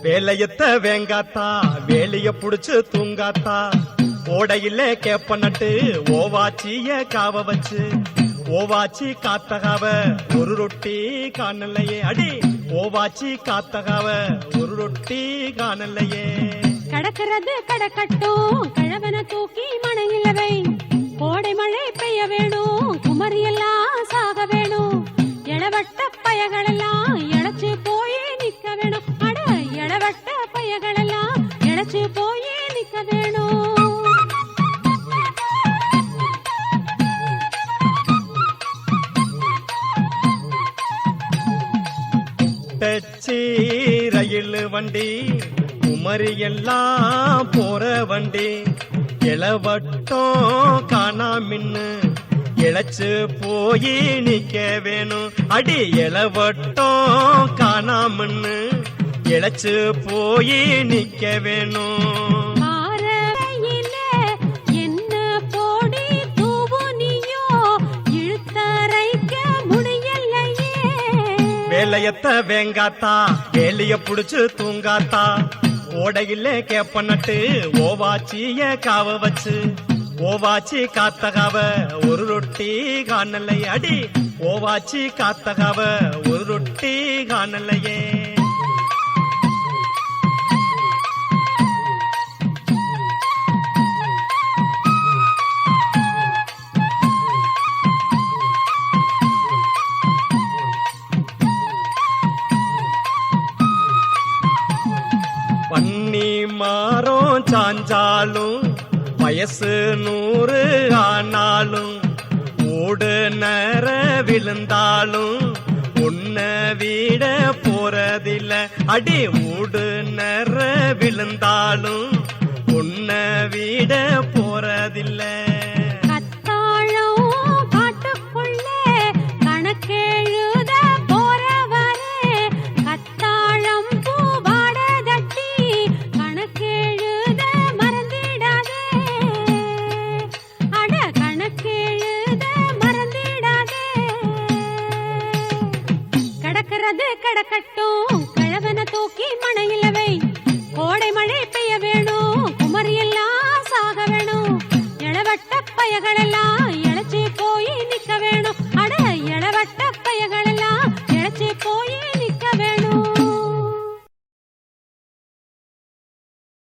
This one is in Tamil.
வேலையத்த வேங்காத்தா வேலைய புடிச்சு தூங்காத்தா ஓடையில கேப்ப நட்டு ஓவாச்சிய காவ வச்சு ஓவாச்சி காத்தகாவ ஒரு ரொட்டி காணலையே அடி ஓவாச்சி காத்தகாவ ஒரு ரொட்டி காணலையே கடக்கிறது கடக்கட்டும் கழவன தூக்கி மணையிலவை கோடை மழை பெய்ய வேணும் குமரியெல்லாம் சாக வேணும் எழவட்ட பயகளெல்லாம் எழச்சு போயே நிக்க வேணும் அட எழவட்ட பயகளெல்லாம் எழச்சு போயே நிக்க வேணும் டச்சி ரயில் வண்டி குமரி எல்லாம் போற வண்டி இளவட்டம் காணாமின்னு இழைச்சு போய் நிக்க வேணும் அடி இளவட்டம் காணாமன்னு இழைச்சு போய் நிக்க வேணும் என்ன போடி தூவு நீயோ இழுத்தரைக்க முடியலையே வேலையத்த வேங்காத்தா வேலைய புடிச்சு தூங்காத்தா ஓடையில கேப்ப நட்டு ஓவாச்சிய காவ வச்சு ஓவாச்சி காத்தகாவ ஒரு ரொட்டி காணலையே அடி ஓவாச்சி காத்தகாவ ஒரு ரொட்டி காணலையே பன்னி மாறம் சாஞ்சாலும் வயசு 100 ஆனாலும் ஓடு நர விழுந்தாலும் உன்ன வீட போறதில்ல அடி ஓடு நர விழுந்தாலும் உன்ன வீட போறதில்ல கடக்கட்டும் கழவன தூக்கி மணையிலவை கோடை மழை பெய்ய வேணும் குமரியெல்லாம் சாக வேணும் எழவட்ட பயகளெல்லாம்